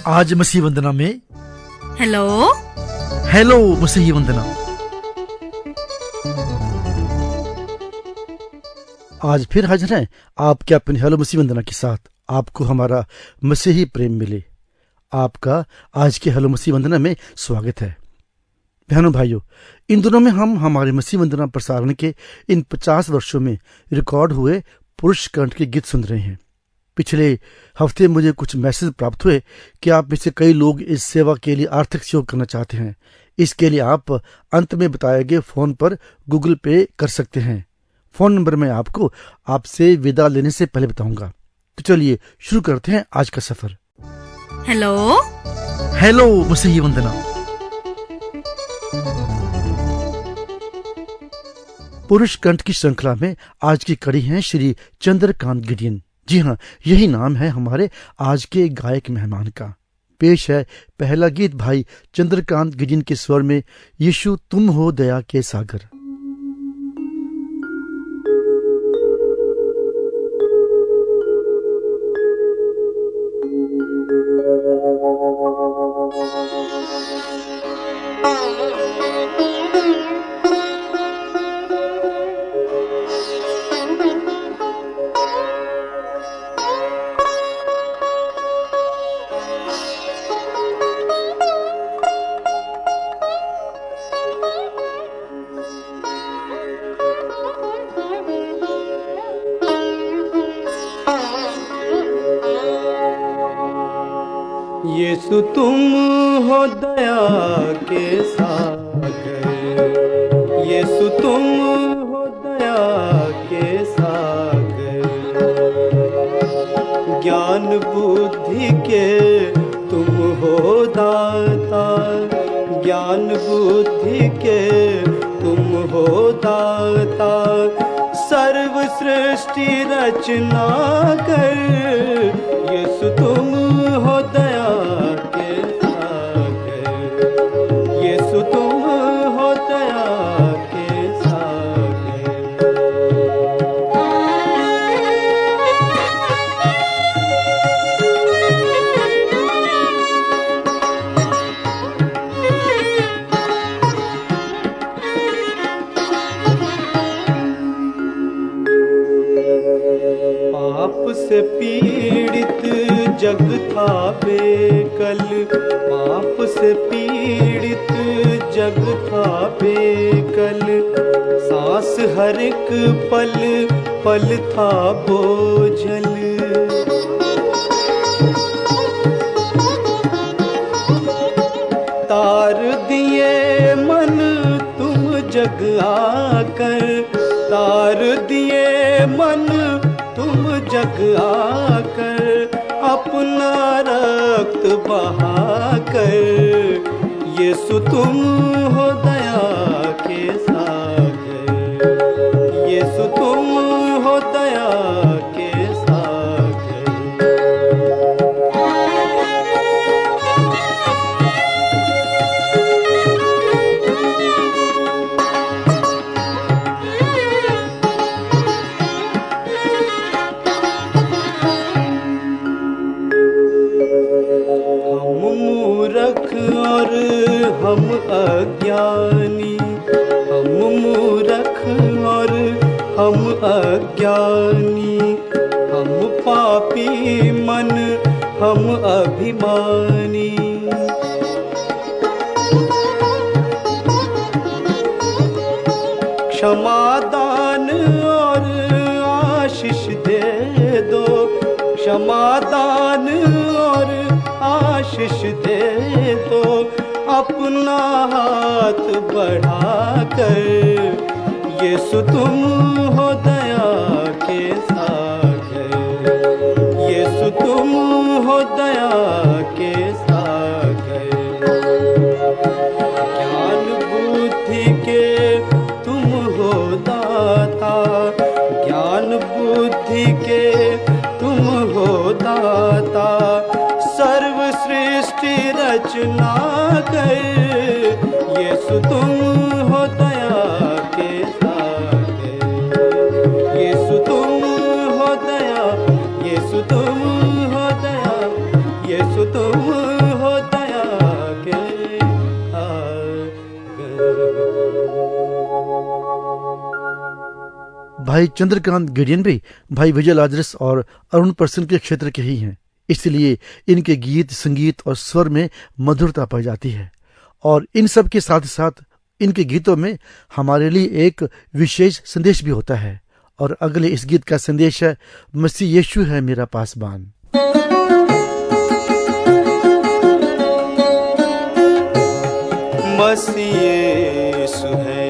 आज मसीह वंदना में hello hello मसीह वंदना। आज फिर हाजिर हैं आपके अपने हेलो मसीह वंदना के साथ। आपको हमारा मसीही प्रेम मिले। आपका आज के हेलो मसीह वंदना में स्वागत है। बहनों भाइयों, इन दिनों में हम हमारे मसीह वंदना प्रसारण के इन 50 वर्षों में रिकॉर्ड हुए पुरुष कंठ के गीत सुन रहे हैं। पिछले हफ्ते मुझे कुछ मैसेज प्राप्त हुए कि आप में से कई लोग इस सेवा के लिए आर्थिक सहयोग करना चाहते हैं। इसके लिए आप अंत में बताए गए फोन पर गूगल पे कर सकते हैं। फोन नंबर मैं आपको आपसे विदा लेने से पहले बताऊंगा। तो चलिए शुरू करते हैं आज का सफर। हेलो हेलो मसीह वंदना। पुरुष कंठ की श्रृंखला में आज की कड़ी है श्री चंद्रकांत गिडियन। जी हाँ, यही नाम है हमारे आज के गायक मेहमान का। पेश है पहला गीत भाई चंद्रकांत गिडियन के स्वर में, यीशु तुम हो दया के सागर। यीशु तुम हो दया के सागर, यीशु तुम हो दया के सागर, ज्ञान बुद्धि के तुम हो दाता, ज्ञान बुद्धि के तुम हो दाता, सर्व सृष्टि रचना कर, यीशु तुम हो दया के सागर, यीशु तुम हो दया के सागर। पाप से पीड़ित जग था बेकल, पाप से पीड़ित जग था बेकल, सांस हर एक पल पल था बोझल, तार दिए मन तुम जग आकर, तार दिए मन तुम जग आकर, अपना रक्त बहाकर, यीशु तुम हो दया के सागर, यीशु तुम हो दया के सागर। और हम अज्ञानी, हम मूर्ख और हम अज्ञानी, हम पापी मन हम अभिमानी, क्षमादान और आशीष दे दो, क्षमादान और आशीष दे दो, अपना हाथ बढ़ाकर, यीशु तुम हो दया के सागर, यीशु तुम हो दया के सागर, ज्ञान बुद्धि के तुम हो दाता, ज्ञान बुद्धि के तुम हो दाता, सर्व सृष्टि रचना कर, यीशु तुम हो दया के सागर, यीशु तुम हो दया, यीशु तुम हो दया, यीशु तुम भाई चंद्रकांत गिडियन भी भाई विजय लाजरस और अरुण प्रसन्न के क्षेत्र के ही हैं, इसलिए इनके गीत, संगीत और स्वर में मधुरता पाई जाती है। और इन सब के साथ साथ इनके गीतों में हमारे लिए एक विशेष संदेश भी होता है। और अगले इस गीत का संदेश है, मसीह यीशु है मेरा पासबान। मसीह यीशु है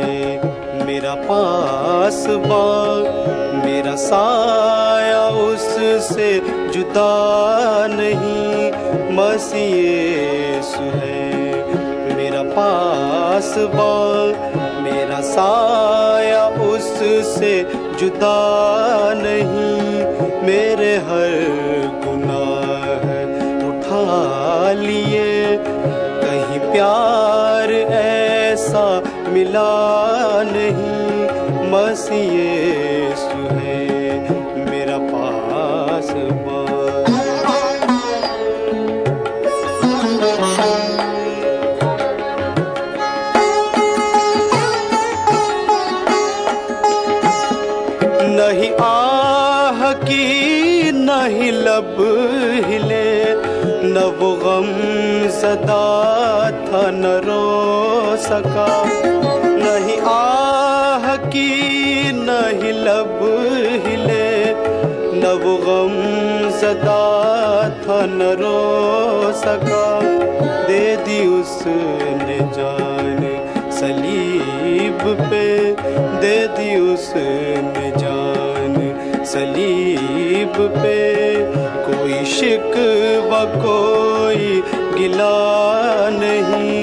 मेरा पासबान, मेरा साया उससे जुदा नहीं। मसीह यीशु है मेरा पासबान, मेरा साया उससे जुदा नहीं। मेरे हर गुनाह उठा लिए, कहीं प्यार ऐसा मिला नहीं। मसीह यीशु है मेरा पासबान। नहीं आह की नहीं लब हिले, न वो गम सदा था न रो सका। नहीं आह की नहीं लब हिले, न वो गम सदा था न रो सका। दे दी उसने जान सलीब पे, दे दी उसने जान सलीब पे। कोई शिकवा कोई गिला नहीं।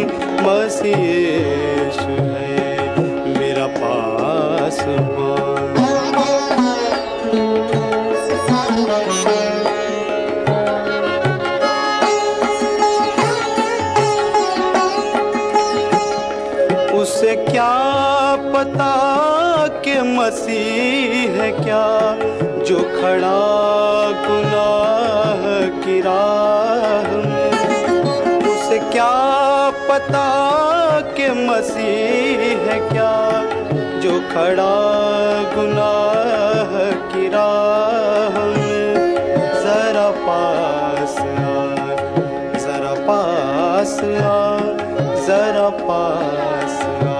मसीह यीशु है मेरा पासबान। उसे क्या पता कि मसीह है क्या, जो खड़ा गुनाह की राह में। उसे क्या पता कि मसीह है क्या, जो खड़ा गुनाह की राह में। जरा पास आ, जरा पास आ, जरा पास आ,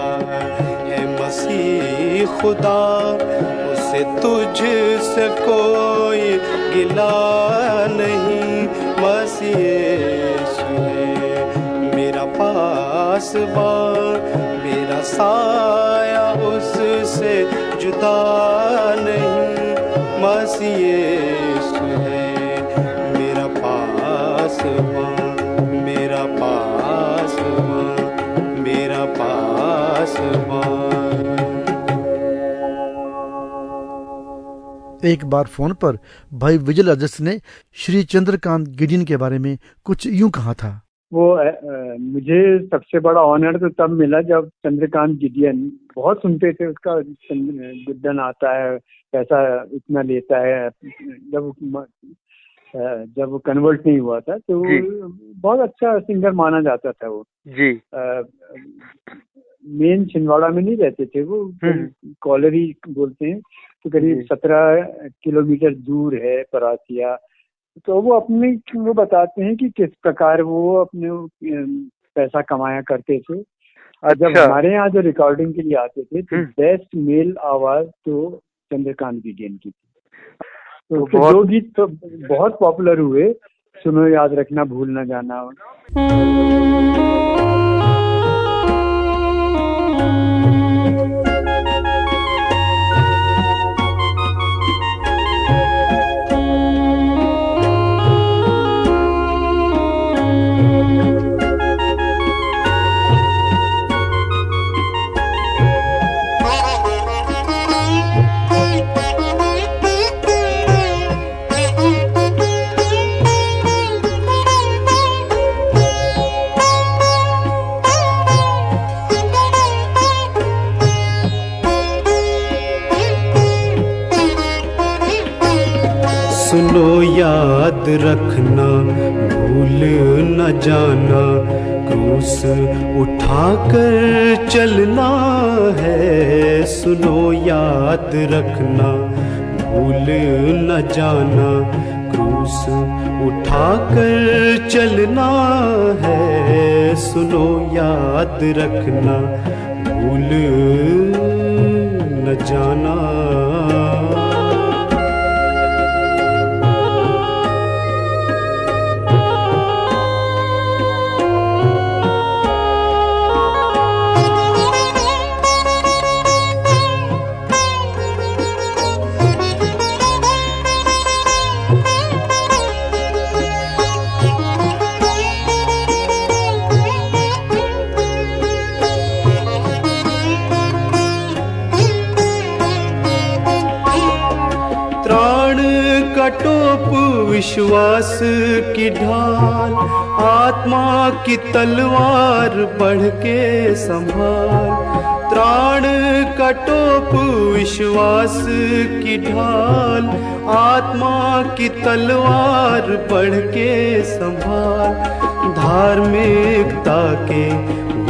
है मसीह खुदा। उसे तुझ से कोई गिला नहीं। मसीह यीशु है मेरा पासबान, मेरा साया उससे जुदा नहीं। मसीह यीशु है मेरा पासबान, मेरा पासबान, मेरा पासबान। एक बार फोन पर भाई विजय लाजरस ने श्री चंद्रकांत गिडियन के बारे में कुछ यूं कहा था। वो मुझे सबसे बड़ा ऑनर तो तब मिला जब चंद्रकांत गिडियन, बहुत सुनते थे उसका, गुड्डन आता है, पैसा इतना लेता है। जब वो कन्वर्ट नहीं हुआ था तो बहुत अच्छा सिंगर माना जाता था वो जी। मेन छिंदवाड़ा में नहीं रहते थे वो, कॉलरी बोलते हैं, तो करीब 17 किलोमीटर दूर है परासिया। तो वो बताते हैं कि किस प्रकार वो अपने पैसा कमाया करते थे। जब हमारे यहाँ जो रिकॉर्डिंग के लिए आते थे तो बेस्ट मेल आवाज तो चंद्रकांत गिडियन की थी। तो उसके 2 गीत तो बहुत पॉपुलर हुए, सुनो याद रखना भूल न जाना। सुनो याद रखना भूल न जाना, क्रूस उठाकर चलना है, सुनो याद रखना, भूल न जाना। क्रूस उठाकर चलना है, सुनो याद रखना, भूल न जाना। टोप विश्वास की ढाल, आत्मा की तलवार बढ़ के संभाल। त्राण का टोप विश्वास की ढाल, आत्मा की तलवार बढ़ के संभाल। धार्मिकता के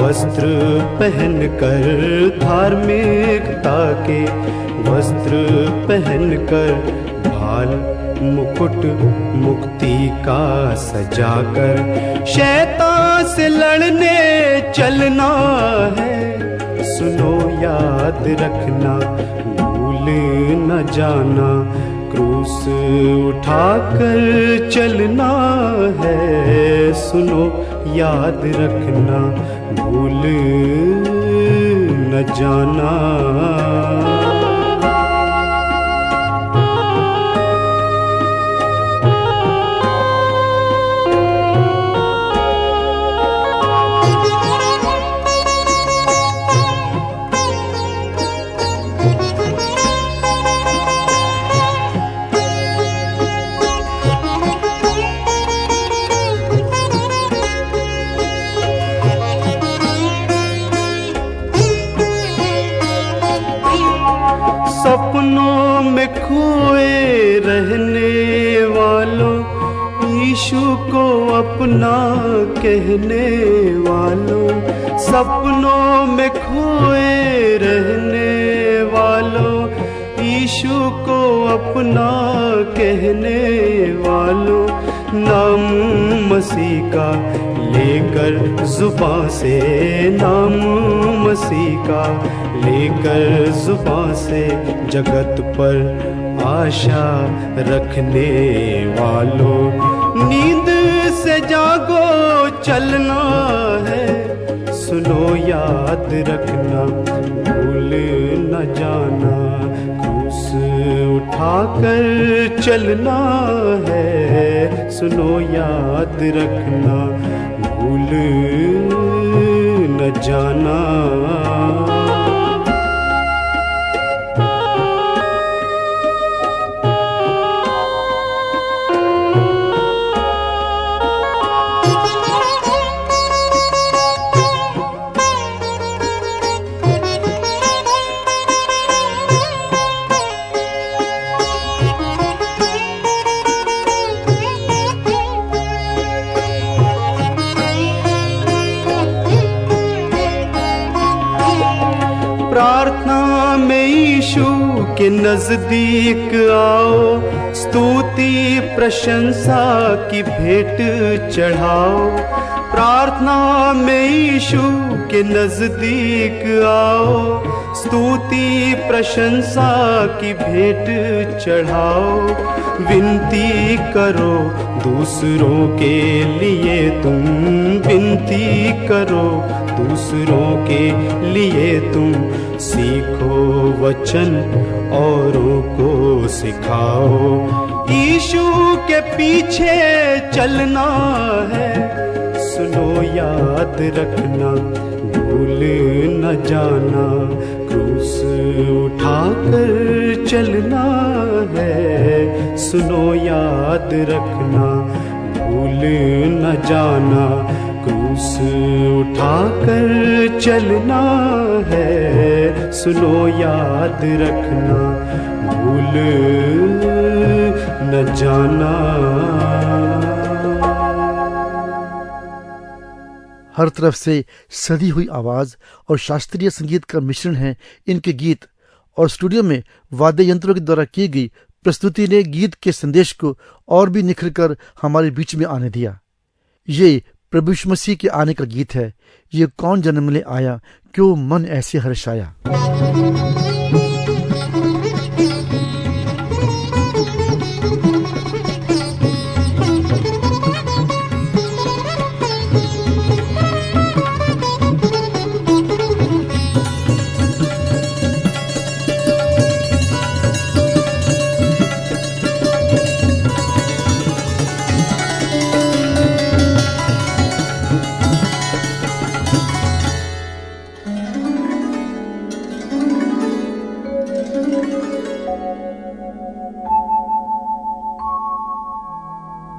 वस्त्र पहनकर, धार्मिकता के वस्त्र पहनकर, भाल मुकुट मुक्ति का सजाकर, शैतान से लड़ने चलना है। सुनो याद रखना, भूल न जाना, क्रूस उठाकर चलना है। सुनो याद रखना, भूल न जाना। सपनों में खोए रहने वालों, यीशु को अपना कहने वालों। सपनों में खोए रहने वालों, यीशु को अपना कहने वालों। नाम मसीह का लेकर जुबां से, नाम मसीह का लेकर जुबां से, जगत पर आशा रखने वालों। नींद से जागो चलना है, सुनो याद रखना, भूल न जाना। क्रूस उठाकर चलना है, सुनो याद रखना, भूल न जाना। प्रार्थना में यीशु के नजदीक आओ, स्तुति प्रशंसा की भेंट चढ़ाओ। प्रार्थना में यीशु के नजदीक आओ, स्तुति प्रशंसा की भेंट चढ़ाओ। विनती करो दूसरों के लिए तुम, विनती करो दूसरों के लिए तुम। सीखो वचन औरों को सिखाओ, यीशु के पीछे चलना है। सुनो याद रखना, भूल न जाना, क्रूस उठाकर चलना है। सुनो याद रखना, भूल न जाना, क्रूस उठाकर चलना है। सुनो याद रखना, भूल न जाना। हर तरफ से सधी हुई आवाज और शास्त्रीय संगीत का मिश्रण है इनके गीत, और स्टूडियो में वाद्य यंत्रों के द्वारा की गई प्रस्तुति ने गीत के संदेश को और भी निखर कर हमारे बीच में आने दिया। ये प्रभु यीशु मसीह के आने का गीत है। ये कौन जन्म ले आया, क्यों मन ऐसे हर्षाया।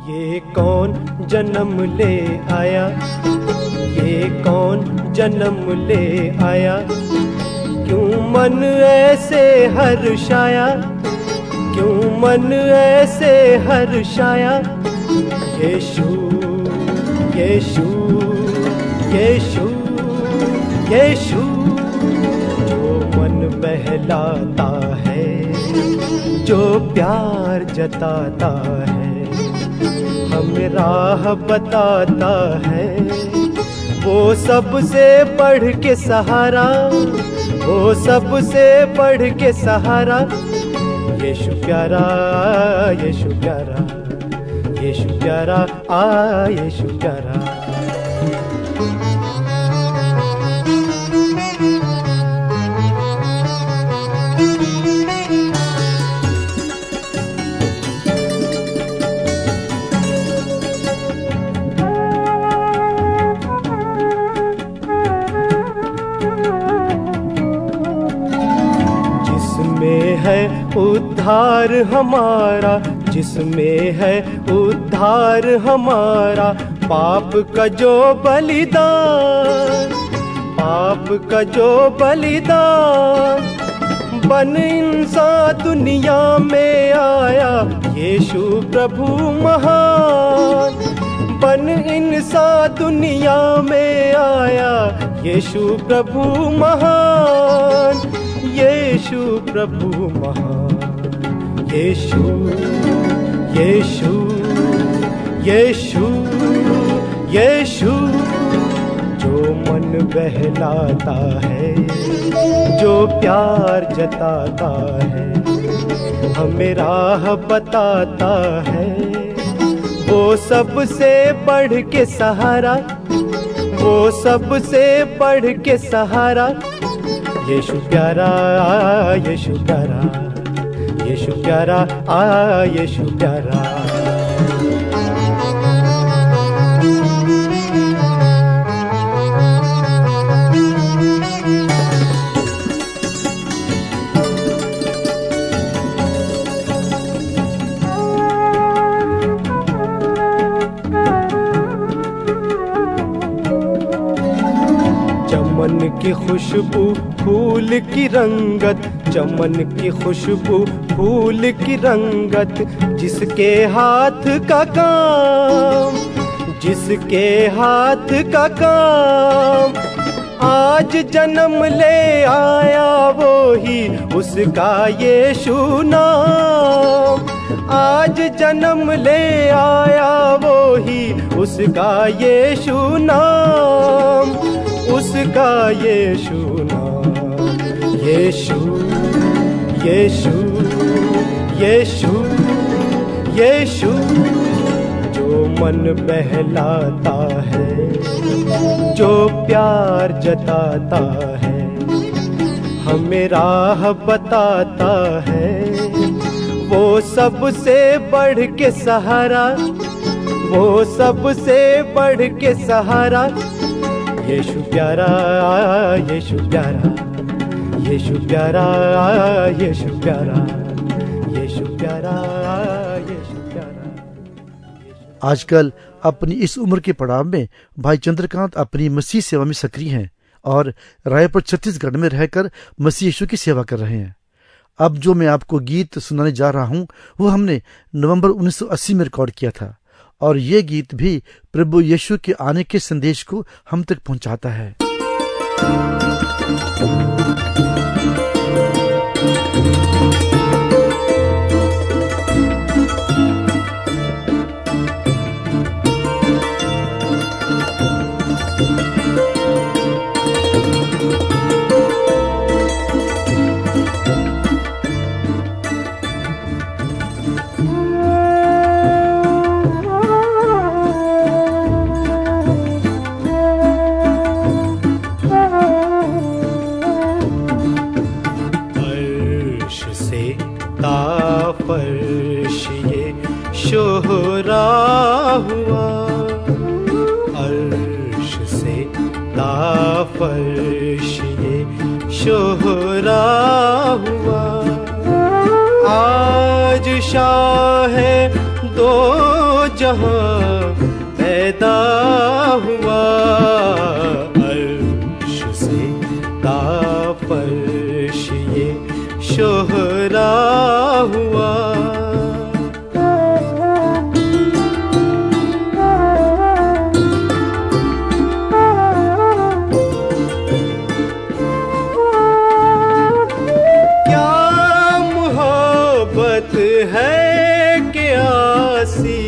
ये कौन जन्म ले आया, ये कौन जन्म ले आया, क्यों मन ऐसे हर्षाया, क्यों मन ऐसे हर्षाया। यीशु यीशु यीशु यीशु, जो मन बहलाता है, जो प्यार जताता है, हमें राह बताता है, वो सबसे बढ़ के सहारा, वो सबसे बढ़ के सहारा। यीशु प्यारा, यीशु प्यारा, यीशु प्यारा, यीशु प्यारा। उद्धार हमारा, जिसमें है उद्धार हमारा, पाप का जो बलिदान, पाप का जो बलिदान, बन इंसान दुनिया में आया, यीशु प्रभु महान। बन इंसान दुनिया में आया, यीशु प्रभु महान, यीशु प्रभु महान। यीशु यीशु यीशु यीशु, जो मन बहलाता है, जो प्यार जताता है, हमें राह बताता है, वो सबसे बढ़ के सहारा, वो सबसे बढ़ के सहारा। यीशु प्यारा, यीशु प्यारा, यीशु प्यारा, यीशु प्यारा। चमन की खुशबू, फूल की रंगत, चमन की खुशबू, फूल की रंगत, जिसके हाथ का काम, जिसके हाथ का काम, आज जन्म ले आया वो ही, उसका यीशु नाम। आज जन्म ले आया वो ही, उसका यीशु नाम, उसका यीशु नाम। यीशु यीशु यीशु यीशु, जो मन बहलाता है, जो प्यार जताता है, हमें राह बताता है, वो सबसे बढ़ के सहारा, वो सबसे बढ़ के सहारा। यीशु प्यारा, यीशु प्यारा, यीशु प्यारा, यीशु प्यारा, यीशु प्यारा, यीशु प्यारा। आजकल अपनी इस उम्र के पड़ाव में भाई चंद्रकांत अपनी मसीह सेवा में सक्रिय हैं और रायपुर छत्तीसगढ़ में रहकर मसीह यीशु की सेवा कर रहे हैं। अब जो मैं आपको गीत सुनाने जा रहा हूं वो हमने नवंबर 1980 में रिकॉर्ड किया था और ये गीत भी प्रभु यीशु के आने के संदेश को हम तक पहुंचाता है। फर्श ये शोहरा हुआ, अर्श से ताफर्श ये शोहरा हुआ। आज शाह दो जहां पैदा हुआ, अर्श से ताफर्श ये शोहरा हुआ। क्या मोहब्बत है कि आसी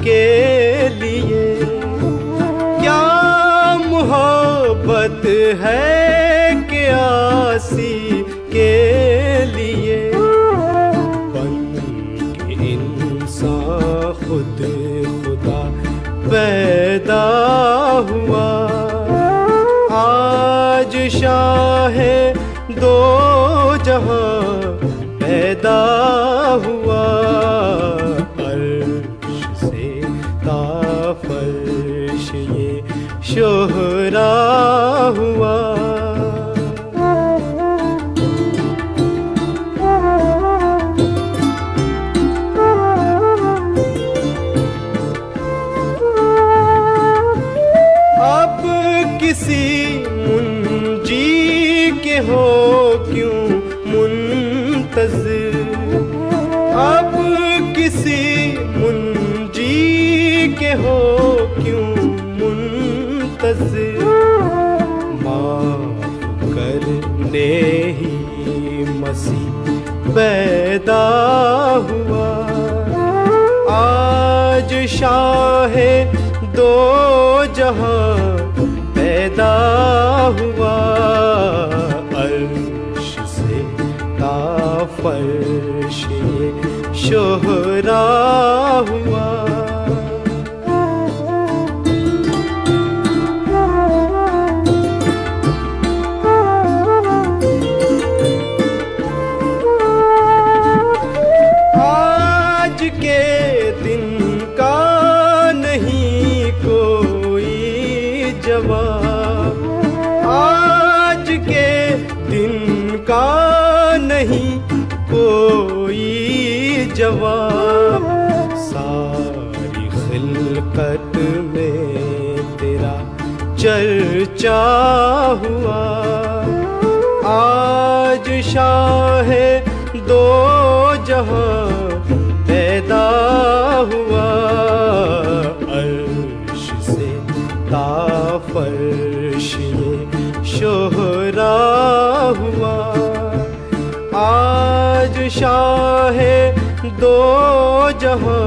के लिए, क्या मोहब्बत है कि आसी के लिए। खुद खुदा पैदा हुआ, आज शाह दो जहां पैदा हुआ, अर्श से ताफर्श ये शोहरा हुआ। किसी मुंजी के हो क्यों मुंतज़िर, अब किसी मुंजी के हो क्यों मुंतज़िर। माफ़ करने ही मसीह पैदा हुआ, आज शाह दो जहां पैदा हुआ, अर्श से ताफर्श ये शोहरा हुआ। आज के दिन का नहीं कोई जवाब, आज के दिन का नहीं कोई जवाब। सारी खिलकत में तेरा चर्चा हुआ, आज शाह दो जहां पैदा हुआ, अर्श से ताफर्श ये शोहरा हुआ। आज शाह दो जहां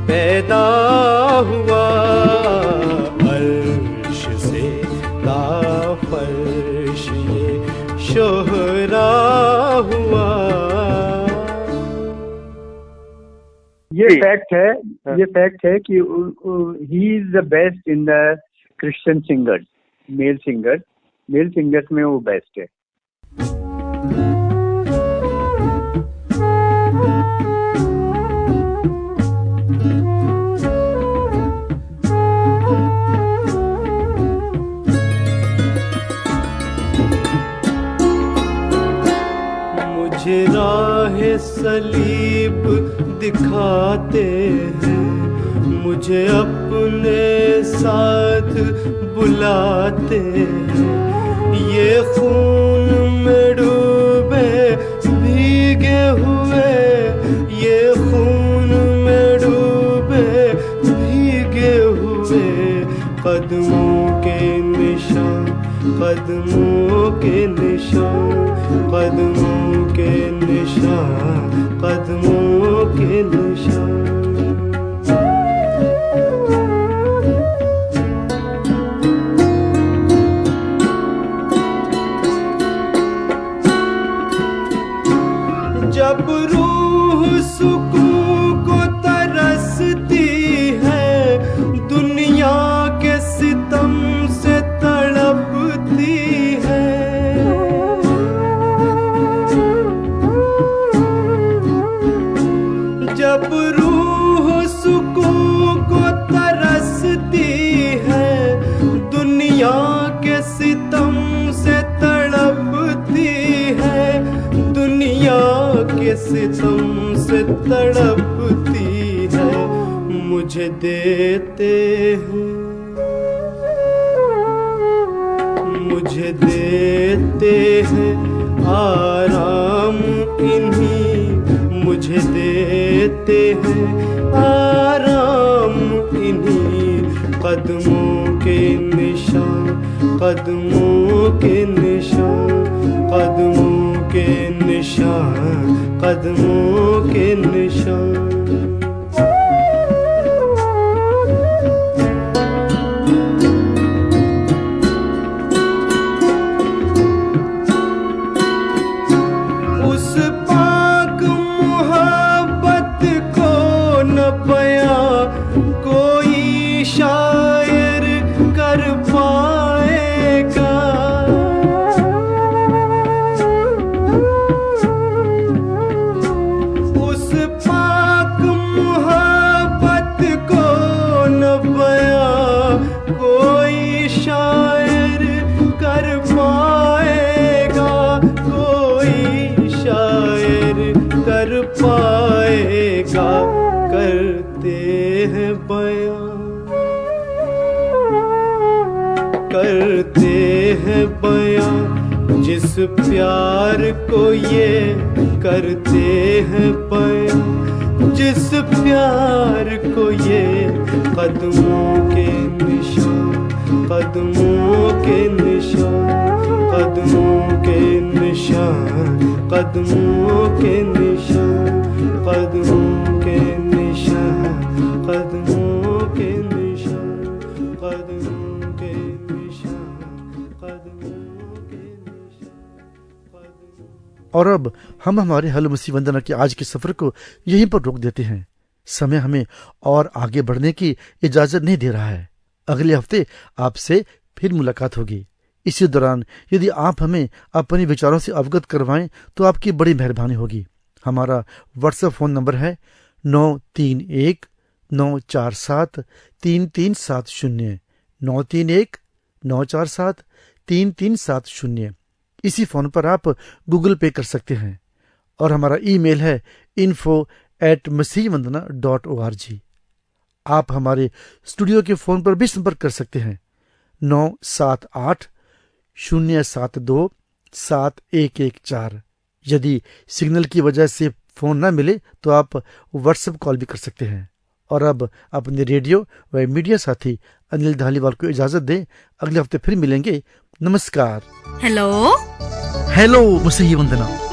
पैदा हुआ, अर्श से ताफर्श ये शोहरा हुआ। ये फैक्ट है कि he is the best in the Christian singers, male singers में वो बेस्ट है। मुझे राह सलीब दिखाते हैं, मुझे अपने साथ बुलाते हैं। ये खून में डूबे भीगे हुए, ये खून में डूबे कदमों के निशान, कदमों के निशान, कदमों के निशान। जब रूह सुकून को तरसती है, दुनिया के सितम से तड़पती है। जब रूह सुकून को तरसती है, दुनिया के सितम से तड़पती है, दुनिया के सितम से तड़पती है। मुझे देते हैं, मुझे देते हैं आराम इन्हीं, मुझे देते हैं आराम इन्हीं कदमों के निशान, कदमों के निशान, कदमों के निशान, कदमों के निशान। उस पाक मोहब्बत को न बयां कोई शायर कर पाएगा। उस पाक मोहब्बत को न बयां कोई शायर कर पाएगा, कोई शायर कर पाएगा। करते हैं बयां, करते हैं बयां जिस प्यार को ये करते हैं बयां, जिस प्यार को ये कदमों के निशान, कदमों के निशान, कदमों के निशान, कदमों के निशान, कदमों के निशान, कदमों के निशान, कदमों के निशान, कदमों के निशान। और अब हम हमारे हेलो मसीह वंदना के आज के सफर को यहीं पर रोक देते हैं। समय हमें और आगे बढ़ने की इजाजत नहीं दे रहा है। अगले हफ्ते आपसे फिर मुलाकात होगी। इसी दौरान यदि आप हमें अपने विचारों से अवगत करवाएं तो आपकी बड़ी मेहरबानी होगी। हमारा व्हाट्सएप फोन नंबर है 9319473370, 9319473370। इसी फोन पर आप गूगल पे कर सकते हैं और हमारा ईमेल है info@masihvandana.org। आप हमारे स्टूडियो के फोन पर भी संपर्क कर सकते हैं 978-072-7114। यदि सिग्नल की वजह से फोन ना मिले तो आप व्हाट्सएप कॉल भी कर सकते हैं। और अब अपने रेडियो व मीडिया साथी अनिल धालीवाल को इजाजत दें। अगले हफ्ते फिर मिलेंगे। नमस्कार। हेलो हेलो मसीही वंदना।